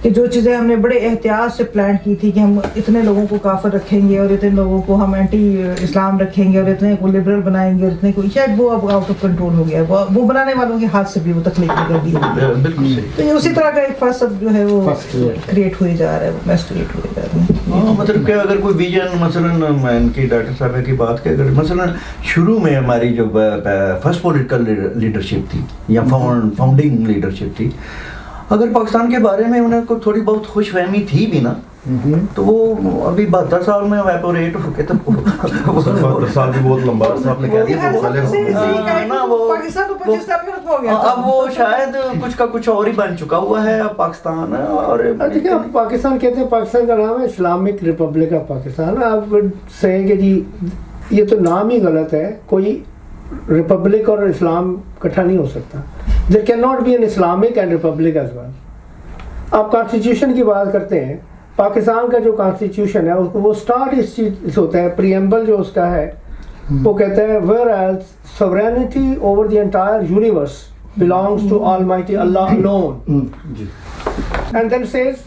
کہ جو چیزیں ہم نے بڑے احتیاط سے پلان کی تھی کہ ہم اتنے لوگوں کو کافر رکھیں گے اور اتنے لوگوں کو ہم اینٹی اسلام رکھیں گے اور اتنے کو لبرل بنائیں گے اور اتنے کو، شاید وہ اب آؤٹ آف کنٹرول ہو گیا، وہ بنانے والوں کے ہاتھ سے بھی وہ تخلیق کر دی. بالکل صحیح. تو یہ اسی طرح کا ایک فساد جو ہے وہ کریٹ ہوئے جا رہا ہے، میس کریٹ ہوئے جا رہے ہیں. مطلب کہ اگر کوئی ویژن مثلاً میں ان کی ڈاکٹر صاحبہ کی بات کہ اگر مثلاً شروع میں ہماری جو فرسٹ پولیٹیکل لیڈرشپ تھی یا فاؤنڈنگ لیڈرشپ تھی، اگر پاکستان کے بارے میں انہیں کو تھوڑی بہت خوش فہمی تھی بھی نا، تو وہ ابھی 72 سال میں ایپوریٹ ہو کے تو 72 سال بھی بہت لمبا عرصہ آپ نے کہہ دیا. اب وہ شاید کچھ کا کچھ اور ہی بن چکا ہوا ہے اب پاکستان. اور دیکھیں آپ پاکستان کہتے ہیں، پاکستان کا نام ہے اسلامک ریپبلک آف پاکستان. آپ سے کہ جی یہ تو نام ہی غلط ہے، کوئی ریپبلک اور اسلام اکٹھا نہیں ہو سکتا. There can not be an Islamic and Republic as well. آپ کانسٹیٹیوشن کی بات کرتے ہیں، پاکستان کا جو کانسٹیٹیوشن ہے وہ اسٹارٹ اس چیز ہوتا ہے، پریمبل جو اس کا ہے وہ کہتا ہے whereas sovereignty over the entire universe belongs to Almighty Allah alone. And then says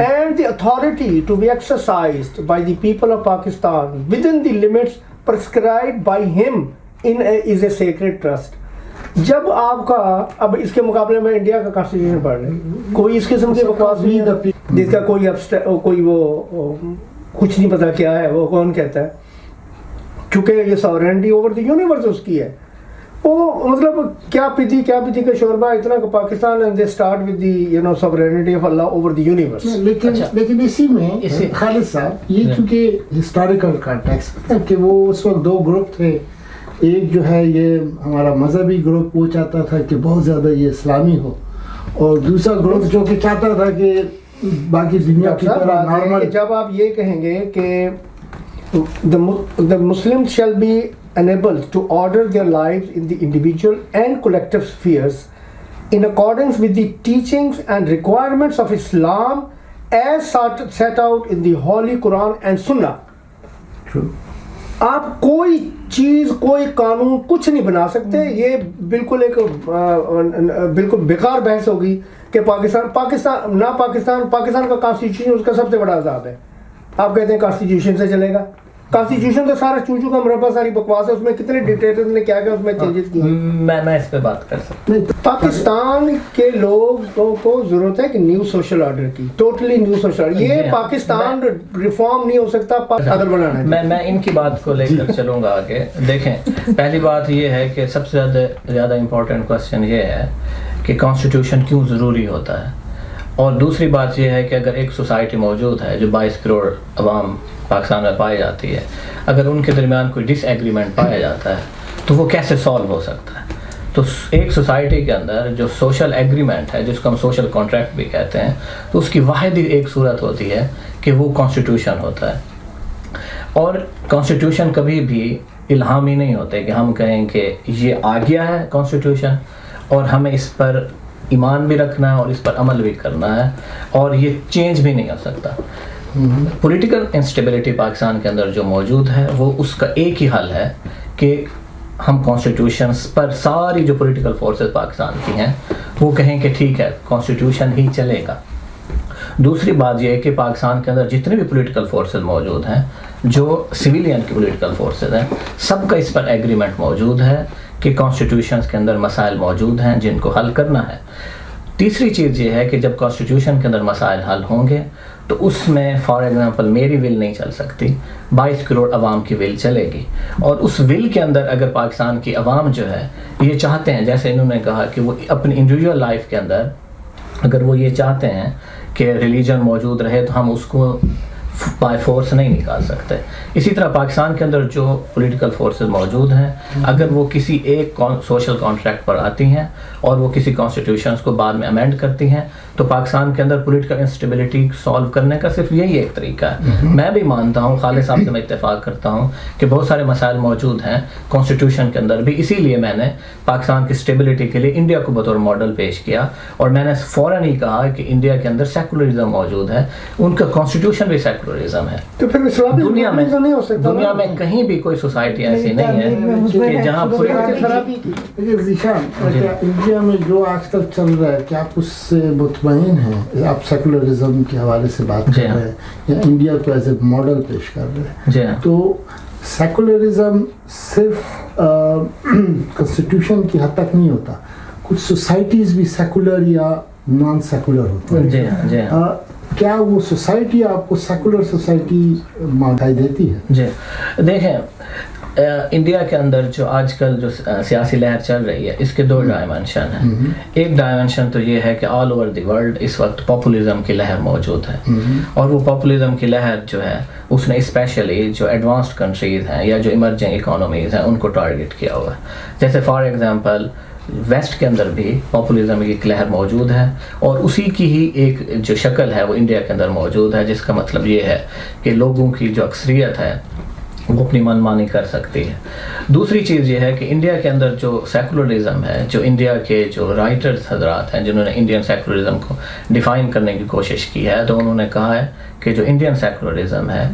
and the authority to be exercised by the people of Pakistan within the limits prescribed by him is a sacred trust. جب آپ کا اب اس کے مقابلے میں India کا constitution پڑھ لیں، کوئی اس قسم کی بکواس نہیں ہے جس کا کوئی وہ کچھ نہیں پتا کیا ہے، وہ کون کہتا ہے، چونکہ یہ ساورینٹی اوور دی یونیورس اس کی ہے. وہ مطلب کیا پیتی کا شوربہ اتنا کہ Pakistan and they start with the sovereignty of Allah over the universe. لیکن اسی میں خالد صاحب یہ چونکہ ہسٹوریکل کانٹیکسٹ کہ وہ اس وقت دو گروپ تھے. ایک جو ہے یہ ہمارا مذہبی گروپ وہ چاہتا تھا کہ بہت زیادہ یہ اسلامی ہو، اور دوسرا گروپ جو کہ چاہتا تھا کہ باقی دنیا کی طرح نارمل. جب آپ یہ کہیں گے کہ the Muslims shall be enabled to order their lives in the individual and collective spheres in accordance with the teachings and requirements of Islam as set out in the Holy Quran and Sunnah. True. آپ کوئی چیز کوئی قانون کچھ نہیں بنا سکتے. یہ بالکل ایک بالکل بیکار بحث ہوگی کہ پاکستان کا کانسٹیٹیوشن اس کا سب سے بڑا عذاب ہے. آپ کہتے ہیں کانسٹیٹیوشن سے چلے گا. کانسٹیٹیوشن تو سارا چوچو کا مربع، ساری بکواس ہے. اس میں کتنے ڈکٹیٹرز نے کیا اس میں چینجز کیے. میں اس پہ بات کر سکتا ہوں. پاکستان کے لوگوں کو ضرورت ہے کہ نیو سوشل آرڈر کی، ٹوٹلی نیو سوشل آرڈر. یہ پاکستان ریفارم نہیں ہو سکتا اگر بنانا ہے. میں ان کی بات کو لے کر چلوں گا آگے. دیکھیں، پہلی بات یہ ہے کہ سب سے زیادہ امپورٹنٹ کوسچن یہ ہے کہ کانسٹیٹیوشن کیوں ضروری ہوتا ہے. اور دوسری بات یہ ہے کہ اگر ایک سوسائٹی موجود ہے جو 22 کروڑ عوام پاکستان میں پائی جاتی ہے، اگر ان کے درمیان کوئی ڈس ایگریمنٹ پایا جاتا ہے تو وہ کیسے سالو ہو سکتا ہے. تو ایک سوسائٹی کے اندر جو سوشل ایگریمنٹ ہے، جس کو ہم سوشل کانٹریکٹ بھی کہتے ہیں، تو اس کی واحد ہی ایک صورت ہوتی ہے کہ وہ کانسٹیٹیوشن ہوتا ہے. اور کانسٹیٹیوشن کبھی بھی الہامی نہیں ہوتے کہ ہم کہیں کہ یہ آ گیا ہے کانسٹیٹیوشن اور ہمیں اس پر ایمان بھی رکھنا ہے اور اس پر عمل بھی کرنا ہے اور یہ چینج بھی نہیں ہو سکتا. پولیٹیکل انسٹیبلٹی پاکستان کے اندر جو موجود ہے وہ اس کا ایک ہی حل ہے کہ ہم کانسٹیٹیوشنس پر ساری جو پولیٹیکل فورسز پاکستان کی ہیں وہ کہیں کہ ٹھیک ہے کانسٹیٹیوشن ہی چلے گا. دوسری بات یہ ہے کہ پاکستان کے اندر جتنے بھی پولیٹیکل فورسز موجود ہیں، جو سویلین کی پولیٹیکل فورسز ہیں، سب کا اس پر ایگریمنٹ موجود ہے کہ کانسٹیٹیوشنس کے اندر مسائل موجود ہیں جن کو حل کرنا ہے. تیسری چیز یہ ہے کہ جب کانسٹیٹیوشن کے اندر مسائل حل ہوں گے تو اس میں فار ایگزامپل میری ول نہیں چل سکتی، 22 کروڑ عوام کی ول چلے گی. اور اس ول کے اندر اگر پاکستان کی عوام جو ہے یہ چاہتے ہیں، جیسے انہوں نے کہا کہ وہ اپنی انڈیویجول لائف کے اندر اگر وہ یہ چاہتے ہیں کہ ریلیجن موجود رہے تو ہم اس کو بائی فورس نہیں نکال سکتے. اسی طرح پاکستان کے اندر جو پولیٹیکل فورسز موجود ہیں اگر وہ کسی ایک سوشل کانٹریکٹ پر آتی ہیں اور وہ کسی کانسٹیٹیوشنز کو بعد میں امینڈ کرتی ہیں تو پاکستان کے اندر پولیٹیکل انسٹیبلٹی سالو کرنے کا صرف یہی ایک طریقہ ہے. میں بھی مانتا ہوں، خالد صاحب سے میں اتفاق کرتا ہوں کہ بہت سارے مسائل موجود ہیں کانسٹیٹیوشن کے اندر بھی. اسی لیے میں نے پاکستان کی اسٹیبلٹی کے لیے انڈیا کو بطور ماڈل پیش کیا اور میں نے فوراً ہی کہا کہ انڈیا کے اندر سیکولرزم موجود ہے، ان کا کانسٹیٹیوشن بھی सेकुलरिज्म है। तो फिर इस्लामी दुनिया में नहीं हो सकता, दुनिया में कहीं भी कोई सोसाइटी ऐसी नहीं है कि जहाँ देखिए ज़ीशान, क्या इंडिया में जो आजकल चल रहा है, क्या आप उससे मुतमईन हैं? आप सेकुलरिज्म के हवाले से बात कर रहे हैं या इंडिया को एज ए मॉडल पेश कर रहे हैं, जी हाँ। तो सेकुलरिज्म सिर्फ कॉन्स्टिट्यूशन की हद तक नहीं होता, कुछ सोसाइटीज़ भी सेकुलर या नॉन सेकुलर होती हैं। जी हाँ, जी हाँ। क्या वो सोसाइटी आपको सेकुलर सोसाइटी दिखाई देती है? जी देखें, इंडिया के अंदर जो आजकल जो सियासी लहर चल रही है, इसके दो डायमेंशन हैं। एक डायमेंशन तो ये है कि ऑल ओवर द वर्ल्ड इस वक्त पॉपुलिज्म की लहर मौजूद है, और वो पॉपुलिज्म की लहर जो है उसने स्पेशली जो एडवांस्ड कंट्रीज़ हैं या जो इमर्जिंग इकोनॉमीज़ हैं उनको टारगेट किया हुआ है। जैसे फॉर एग्जांपल वेस्ट के अंदर भी पॉपुलिज्म की एक लहर मौजूद है, और उसी की ही एक जो शक्ल है वो इंडिया के अंदर मौजूद है, जिसका मतलब ये है कि लोगों की जो अक्सरियत है वो अपनी मनमानी कर सकती है। दूसरी चीज़ ये है कि इंडिया के अंदर जो सेकुलरिज्म है, जो इंडिया के जो राइटर्स हजरात हैं जिन्होंने इंडियन सेकुलरिज्म को डिफ़ाइन करने की कोशिश की है, तो उन्होंने कहा है कि जो इंडियन सेकुलरिज्म है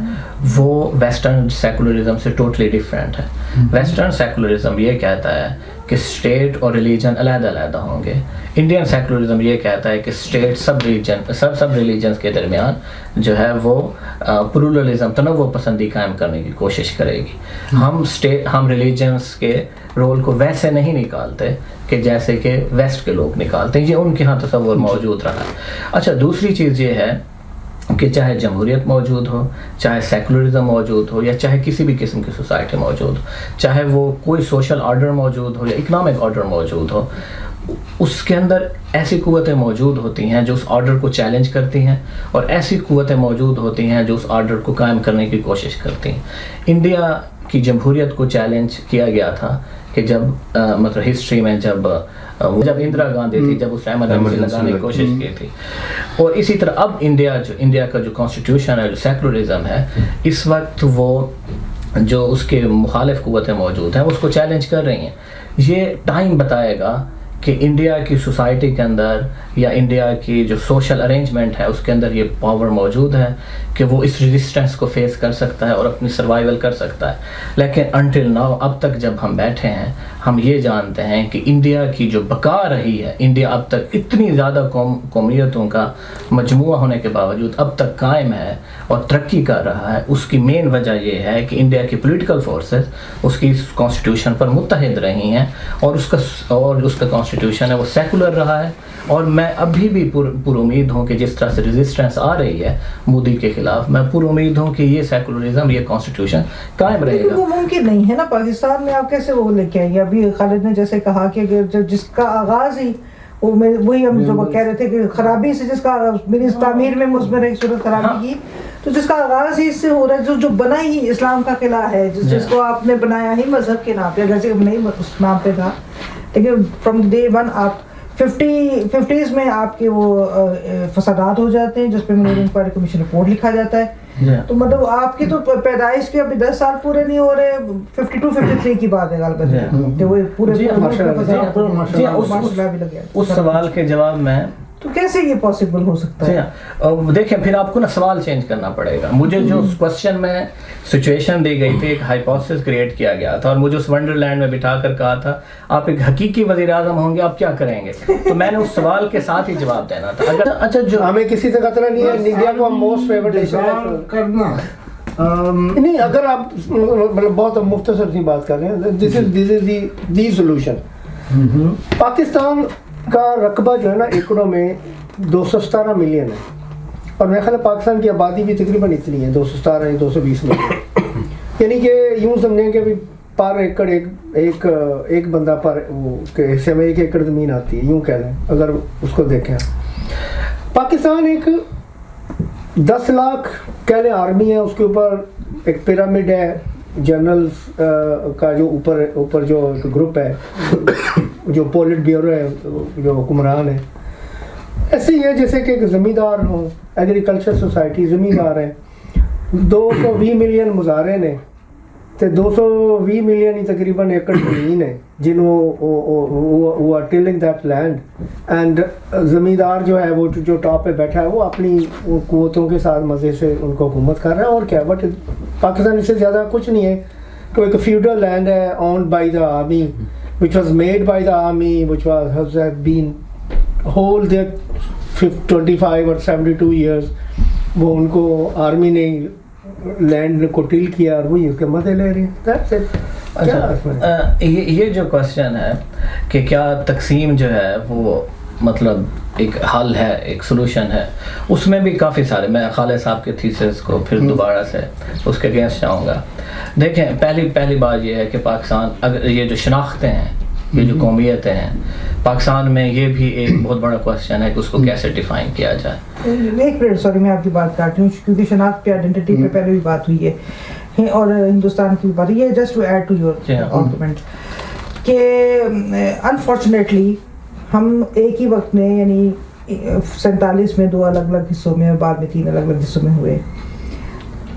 वो वेस्टर्न सेकुलरिज्म से टोटली डिफरेंट है। वेस्टर्न सेकुलरिज्म ये कहता है कि स्टेट और रिलीजन अलग-अलग होंगे। इंडियन सेकुलरिज्म ये कहता है कि स्टेट सब रिलीजन्स के दरमियान जो है वो प्लूरलिज्म, तनव्वुर पसंदी कायम करने की कोशिश करेगी। हम रिलीजन्स के रोल को वैसे नहीं निकालते कि जैसे कि वेस्ट के लोग निकालते हैं, ये उनके यहाँ तसव्वुर मौजूद रहा है। अच्छा, दूसरी चीज़ ये है कि चाहे जमहूरियत मौजूद हो, चाहे सेकुलरिज्म मौजूद हो, या चाहे किसी भी किस्म की सोसाइटी मौजूद हो, चाहे वो कोई सोशल ऑर्डर मौजूद हो या इकनॉमिक ऑर्डर मौजूद हो, उसके अंदर ऐसी कुव्वतें मौजूद होती हैं जो उस ऑर्डर को चैलेंज करती हैं, और ऐसी कुव्वतें मौजूद होती हैं जो उस ऑर्डर को कायम करने की कोशिश करती हैं। इंडिया की जमहूरियत को चैलेंज किया गया था कि जब मतलब हिस्ट्री में जब इंदिरा गांधी थी, जब उस एमरजेंसी लगाने की कोशिश की थी, और इसी तरह अब इंडिया का जो कॉन्स्टिट्यूशन है, जो सेकुलरिज्म है, इस वक्त वो जो उसके मुखालिफ कुव्वतें मौजूद हैं उसको चैलेंज कर रही हैं। ये टाइम बताएगा कि इंडिया की सोसाइटी के अंदर या इंडिया की जो सोशल अरेंजमेंट है उसके अंदर ये पावर मौजूद है कि वो इस रेजिस्टेंस को फेस कर सकता है और अपनी सर्वाइवल कर सकता है। लेकिन अनटिल नाउ, अब तक जब हम बैठे हैं, हम ये जानते हैं कि इंडिया की जो बका रही है, इंडिया अब तक इतनी ज़्यादा कौमियतों का मजमुआ होने के बावजूद अब तक कायम है और तरक्की कर रहा है। उसकी मेन वजह ये है कि इंडिया की पॉलिटिकल फोर्सेस उसकी कॉन्स्टिट्यूशन पर मुत्तहिद रही हैं, और उसका कॉन्स्टिट्यूशन है वो सेकुलर रहा है। और मैं अभी भी पूरी उम्मीद हूँ कि जिस तरह से रेजिस्टेंस आ रही है मोदी के खिलाफ, मैं पूरी उम्मीद हूँ कि ये सेकुलरिज्म, ये कॉन्स्टिट्यूशन कायम रहेगा। वो मुमकिन नहीं है ना पाकिस्तान में, आप कैसे वो लेके आएंगे? अभी खालिद ने जैसे कहा कि अगर जिसका आगाज़ ही वही हम जो कह रहे थे कि खराबी से जिसका मेरी तामीर में मुस्बिर एक सूरत खराबी की, तो जिसका आगाज़ ही इससे हो रहा है, जो बना ही इस्लाम का किला है, जिसको आपने बनाया ही मजहब के नाम पे, जैसे नहीं उस नाम पे था, लेकिन फ्रॉम डे वन आप 50s में आपके वो फसादात हो जाते हैं, जिस पे मिलियन इंक्वायरी कमीशन रिपोर्ट लिखा जाता है। तो मतलब आपकी तो पैदाइश के अभी 10 साल पूरे नहीं हो रहे, 52-53 की बात है गालबन, तो वो पूरे उस सवाल के जवाब में तो कैसे ये पॉसिबल हो सकता है? देखें, फिर आपको ना सवाल चेंज करना पड़ेगा। मुझे जो क्वेश्चन में सिचुएशन दी गई थी, एक हाइपोथेसिस क्रिएट किया गया था और मुझे उस वंडरलैंड में बिठा कर कहा था आप एक हकीकी वज़ीर आज़म होंगे, आप क्या करेंगे? तो मैंने उस सवाल के साथ ही जवाब देना था। अगर अच्छा, जो हमें किसी से खतरा नहीं है, इंडिया को हम मोस्ट फेवरेट नेशन करना नहीं, अगर आप मतलब बहुत मुख्तसर सी बात कर रहे हैं, this is the solution. Pakistan का रकबा जो है ना एकड़ों में 217 मिलियन है, और मेरे ख्याल है पाकिस्तान की आबादी भी तकरीबन इतनी है, 217 या 220 मिलियन। यानी कि यूँ समझें कि पर एकड़ एक बंदा पर वो के हिस्से में 1 एकड़ ज़मीन आती है, यूँ कह लें अगर उसको देखें। पाकिस्तान एक 10 लाख कह लें आर्मी है, उसके ऊपर एक पिरामिड है, जनरल्स का जो ऊपर जो ग्रुप है, जो पोलिट ब्यूरो है, जो हुक्मरान है, ऐसे ही है जैसे कि ज़मींदार हों, एग्रीकल्चर सोसाइटी ज़मींदार हैं, 220 मिलियन मुजारिन हैं, ਤੇ 220 ਮਿਲੀਅਨ ਹੀ ਤਕਰੀਬਨ ਏਕੜ ਜ਼ਮੀਨ ਹੈ जिन्हों वो are tilling that land and zamindar जो है वो जो टॉप पे बैठा है वो अपनी कुव्वतों के साथ मज़े से उनको हुकूमत कर रहा है और क्या. बट पाकिस्तान इससे ज़्यादा कुछ नहीं है. तो एक फ्यूडल लैंड है owned by the army which was made by the army which has been hold there 25 or 72 years. वो उनको आर्मी ने लैंड को टिल किया और वही उसके मजे ले रहे हैं. That's it. अच्छा, ये जो क्वेश्चन है कि क्या तकसीम जो है वो मतलब एक हल है, एक सोल्यूशन है, उसमें भी काफ़ी सारे, मैं खालिद साहब के थीसिस को फिर दोबारा से उसके अगेंस्ट जाऊँगा. देखें, पहली बात ये है कि पाकिस्तान, अगर ये जो शनाख्तें हैं, ये जो कौमियतें हैं पाकिस्तान में, ये भी एक बहुत बड़ा क्वेश्चन है कि उसको कैसे डिफाइन किया जाए. एक मिनट, सॉरी मैं आपकी बात काट रही हूँ क्योंकि शनाख्त पे आइडेंटिटी पे पहले भी बात हुई है और हिंदुस्तान की भी बात हुई है. Just to add to your argument कि अनफॉर्चुनेटली हम एक ही वक्त में यानी 47 में 2 अलग अलग हिस्सों में और बाद में 3 अलग अलग हिस्सों में हुए.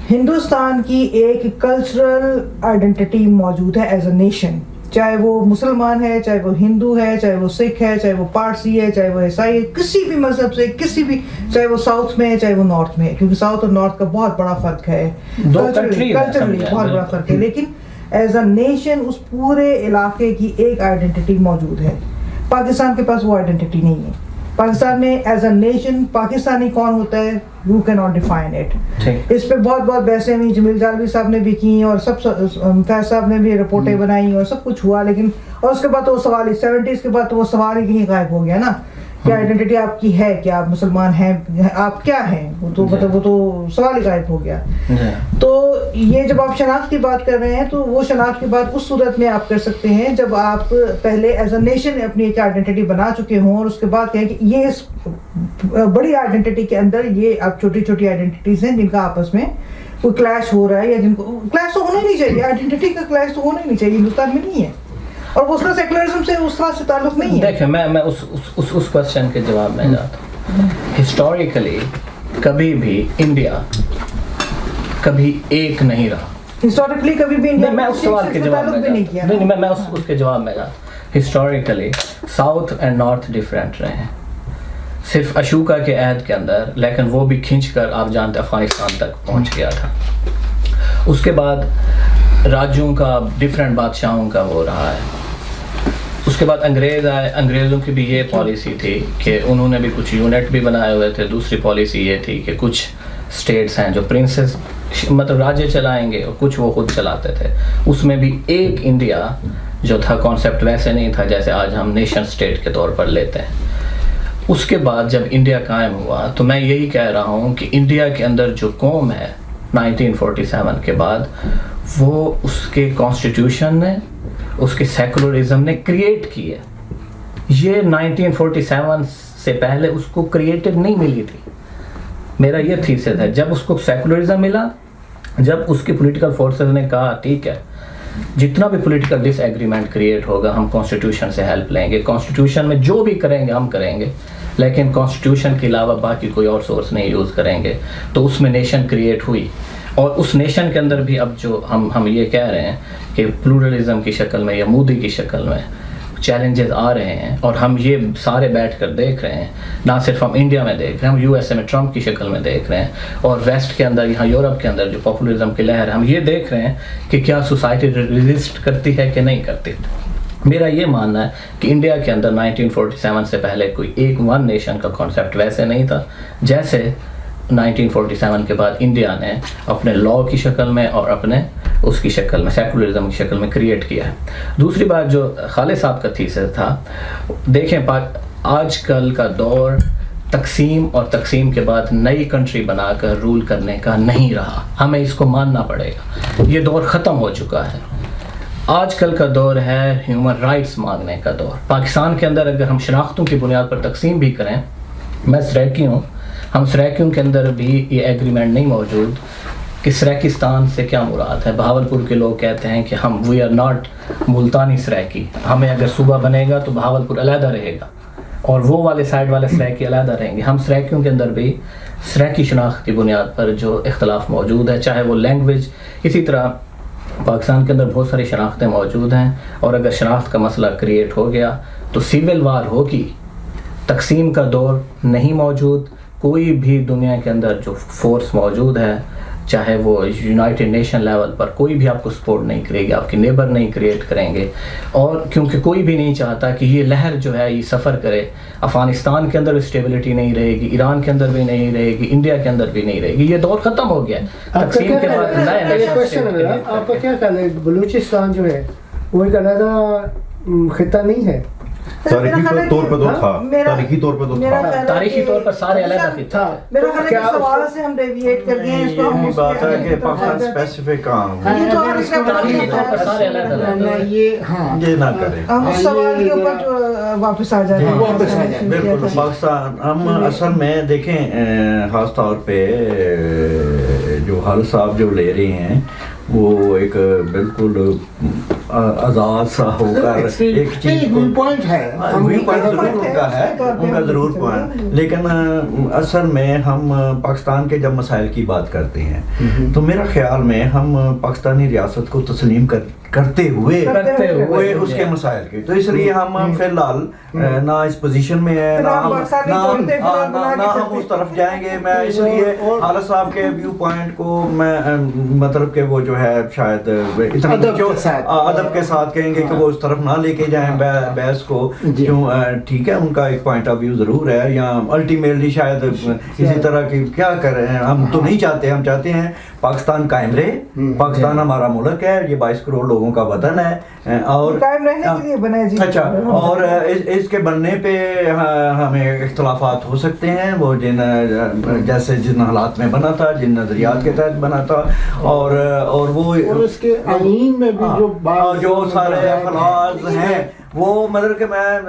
हिंदुस्तान की एक कल्चरल आइडेंटिटी मौजूद है एज अ नेशन, चाहे वो मुसलमान है, चाहे वो हिंदू है, चाहे वो सिख है, चाहे वो पारसी है, चाहे वो ईसाई है, किसी भी मजहब से, किसी भी, चाहे वो साउथ में है, चाहे वो नॉर्थ में है, क्योंकि साउथ और नॉर्थ का बहुत बड़ा फर्क है, कल्चरली बहुत बड़ा फर्क है. लेकिन एज अ नेशन उस पूरे इलाके की एक आइडेंटिटी मौजूद है. पाकिस्तान के पास वो आइडेंटिटी नहीं है. पाकिस्तान में एज अ नेशन पाकिस्तानी कौन होता है, you can not define it. इस पे बहुत बहसें हुई, जमील जालवी साहब ने भी की और सब फैज साहब ने भी रिपोर्टें बनाई और सब कुछ हुआ. लेकिन और उसके बाद तो वो सवाल ही 70s के बाद तो वो सवाल ही कहीं गायब हो गया ना कि आइडेंटिटी आपकी है क्या, आप मुसलमान हैं, आप क्या हैं, वो तो मतलब वो तो सवाल ही गायब हो गया. तो ये जब आप शनाख्त की बात कर रहे हैं तो वो शनाख्त की बात उस सूरत में आप कर सकते हैं जब आप पहले एज अ नेशन अपनी एक आइडेंटिटी बना चुके हों और उसके बाद कहें कि ये इस बड़ी आइडेंटिटी के अंदर ये आप छोटी छोटी आइडेंटिटीज हैं जिनका आपस में कोई क्लैश हो रहा है, या जिनको क्लैश तो होना ही नहीं चाहिए. आइडेंटिटी का क्लैश तो होना ही नहीं चाहिए, हिंदुस्तान में नहीं है और वो उसका सेकुलरिज्म से उस तरह से ताल्लुक नहीं है. देखिए, मैं उस क्वेश्चन के जवाब में जाता हूँ. हिस्टोरिकली कभी भी इंडिया कभी एक नहीं रहा. हिस्टोरिकली कभी भी इंडिया, मैं उस सवाल के जवाब में नहीं किया. नहीं, मैं उसके जवाब में जाता. Historically south and north different रहे हैं, सिर्फ अशोका के अहद के अंदर, लेकिन वो भी खींच कर आप जानते अफगानिस्तान तक पहुँच गया था. उसके बाद राज्यों का, डिफरेंट बादशाहों का वो रहा है. उसके बाद अंग्रेज़ आए, अंग्रेज़ों की भी ये पॉलिसी थी कि उन्होंने भी कुछ यूनिट भी बनाए हुए थे. दूसरी पॉलिसी ये थी कि कुछ स्टेट्स हैं जो प्रिंसेस मतलब राज्य चलाएंगे और कुछ वो खुद चलाते थे. उसमें भी एक इंडिया जो था कॉन्सेप्ट वैसे नहीं था जैसे आज हम नेशन स्टेट के तौर पर लेते हैं. उसके बाद जब इंडिया कायम हुआ तो मैं यही कह रहा हूँ कि इंडिया के अंदर जो कौम है 1947 के बाद, वो उसके कॉन्स्टिट्यूशन ने, उसके सेकुलरिज्म ने क्रिएट की है. ये 1947 से पहले उसको क्रिएटेड नहीं मिली थी. मेरा ये थीसिस है. जब उसको सेकुलरिज्म मिला, जब उसकी पॉलिटिकल फोर्सेस ने कहा ठीक है, जितना भी पॉलिटिकल डिसएग्रीमेंट क्रिएट होगा हम कॉन्स्टिट्यूशन से हेल्प लेंगे, कॉन्स्टिट्यूशन में जो भी करेंगे हम करेंगे, लेकिन कॉन्स्टिट्यूशन के अलावा बाकी कोई और सोर्स नहीं यूज़ करेंगे. तो उसमें नेशन क्रिएट हुई और उस नेशन के अंदर भी अब जो हम ये कह रहे हैं कि प्लूरलिज्म की शक्ल में या मोदी की शक्ल में चैलेंजेस आ रहे हैं और हम ये सारे बैठ कर देख रहे हैं. ना सिर्फ हम इंडिया में देख रहे हैं, हम यूएसए में ट्रम्प की शक्ल में देख रहे हैं और वेस्ट के अंदर, यहाँ यूरोप के अंदर जो पॉपुलिज्म की लहर है, हम ये देख रहे हैं कि क्या सोसाइटी रेजिस्ट करती है कि नहीं करती. मेरा ये मानना है कि इंडिया के अंदर 1947 से पहले कोई एक वन नेशन का कॉन्सेप्ट वैसे नहीं था जैसे 1947 के बाद इंडिया ने अपने लॉ की शक्ल में और अपने उसकी शक्ल में, सेकुलरिज्म की शक्ल में क्रिएट किया है. दूसरी बात जो खालिद साहब का थीसिस था, देखें आजकल का दौर तकसीम और तकसीम के बाद नई कंट्री बनाकर रूल करने का नहीं रहा. हमें इसको मानना पड़ेगा. ये दौर ख़त्म हो चुका है. आजकल का दौर है ह्यूमन राइट्स मांगने का दौर. पाकिस्तान के अंदर अगर हम शनाख्तों की बुनियाद पर तकसीम भी करें, मैं सराइकी हूँ, हम सराइकियों के अंदर भी ये एग्रीमेंट नहीं मौजूद कि सराइकिस्तान से क्या मुराद है. बहावलपुर के लोग कहते हैं कि हम वी आर नॉट मुल्तानी सराइकी, हमें अगर सूबा बनेगा तो बहावलपुर अलहदा रहेगा और वो वाले साइड वाले सराइकी अलहदा रहेंगे. हम सराइकियों के अंदर भी सराइकी शनाख्त की बुनियाद पर जो इख्तलाफ मौजूद है, चाहे वो लैंग्वेज, इसी तरह پاکستان کے اندر بہت ساری شناختیں موجود ہیں، اور اگر شناخت کا مسئلہ کریٹ ہو گیا تو سیول وار ہوگی، تقسیم کا دور نہیں موجود. کوئی بھی دنیا کے اندر جو فورس موجود ہے، چاہے وہ یونائٹڈ نیشن لیول پر، کوئی بھی آپ کو سپورٹ نہیں کرے گی، آپ کے نیبر نہیں کریٹ کریں گے. اور کیونکہ کوئی بھی نہیں چاہتا کہ یہ لہر جو ہے یہ سفر کرے. افغانستان کے اندر اسٹیبلٹی نہیں رہے گی، ایران کے اندر بھی نہیں رہے گی، انڈیا کے اندر بھی نہیں رہے گی. یہ دور ختم ہو گیا. تقسیم کے بعد نئے نئے آپ کا کیا خیال ہے؟ بلوچستان جو ہے وہ ایک علیحدہ خطہ نہیں ہے؟ تاریخی طور پہ تو تھا، تاریخی طور پہ تو تھا، تاریخی طور پر سارے علیحدہ خطہ. میرا خیال ہے کہ سوال سے ہم ڈیویٹ کر گئے ہیں. اس کو ہم یہی بات ہے کہ پاکستان اسپیسیفک کام یہ تو ہر تاریخی طور پر سارے علیحدہ یہ نہ کرے. ہم اس سوال کے اوپر جو واپس آ جائیں. بالکل. پاکستان ہم اصل میں دیکھیں خاص طور پہ جو حال صاحب جو لے رہے ہیں وہ ایک بالکل آزاد سا ہو کر ایک چیز پوائنٹ ہے، ضرور ان کا ضرور پوائنٹ. لیکن اصل میں ہم پاکستان کے جب مسائل کی بات کرتے ہیں تو میرا خیال میں ہم پاکستانی ریاست کو تسلیم کرتے ہوئے اس کے مسائل کے، تو اس لیے ہم فی الحال نہ اس پوزیشن میں ہیں، نہ ہم اس طرف جائیں گے. میں اس لیے حالت صاحب کے ویو پوائنٹ کو میں مطلب کہ وہ جو ہے شاید ادب کے ساتھ کہیں گے کہ وہ اس طرف نہ لے کے جائیں بحث کو. کیوں ٹھیک ہے، ان کا ایک پوائنٹ آف ویو ضرور ہے، یا الٹیمیٹلی شاید اسی طرح کی کیا کریں. ہم تو نہیں چاہتے، ہم چاہتے ہیں پاکستان قائم رہے. پاکستان ہمارا ملک ہے، یہ 22 کروڑ لوگوں کا وطن ہے، اور قائم رہنے کے لیے بنا ہے. جی اچھا، اور اس کے بننے پہ ہمیں اختلافات ہو سکتے ہیں، وہ جیسے جن حالات میں بنا تھا، جن نظریات کے تحت بنا تھا، اور وہ اس کے آئین میں بھی جو سارے اخلاق ہیں وہ مطلب کہ میں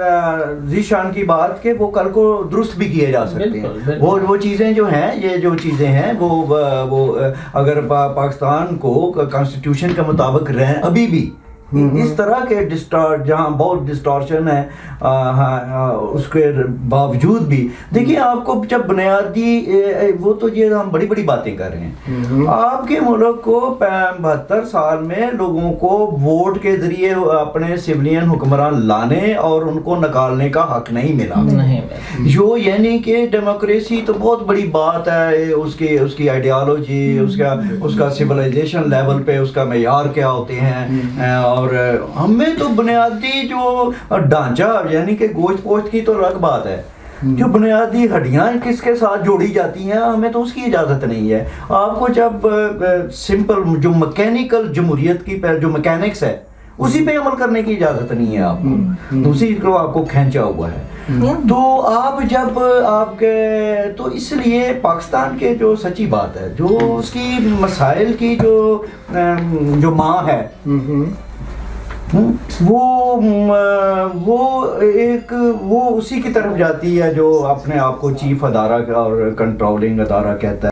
ذیشان کی بات کہ وہ کل کو درست بھی کیے جا سکتے ہیں. وہ چیزیں جو ہیں، یہ جو چیزیں ہیں وہ اگر پاکستان کو کانسٹیٹیوشن کے مطابق رہیں ابھی بھی اس طرح کے جہاں بہت ڈسٹارشن ہے اس کے باوجود بھی دیکھیے آپ کو جب بنیادی وہ تو یہ ہم بڑی بڑی باتیں کر رہے ہیں. آپ کے ملک کو 72 سال میں لوگوں کو ووٹ کے ذریعے اپنے سولین حکمران لانے اور ان کو نکالنے کا حق نہیں ملا. جو یعنی کہ ڈیموکریسی تو بہت بڑی بات ہے، اس کی آئیڈیالوجی، اس کا سویلائزیشن لیول پہ اس کا معیار کیا ہوتے ہیں، اور ہمیں تو بنیادی جو ڈھانچہ یعنی کہ گوشت پوشت کی تو الگ بات ہے، جو بنیادی ہڈیاں کس کے ساتھ جوڑی جاتی ہیں ہمیں تو اس کی اجازت نہیں ہے. آپ کو جب سمپل جو مکینیکل جمہوریت کی جو مکینکس ہے اسی پہ عمل کرنے کی اجازت نہیں ہے آپ کو، اسی کو آپ کو کھینچا ہوا ہے. تو آپ جب آپ کے تو اس لیے پاکستان کے جو سچی بات ہے، جو اس کی مسائل کی جو ماں ہے وہ اسی کی طرف جاتی ہے جو اپنے آپ کو چیف ادارہ اور کنٹرولنگ ادارہ کہتا ہے.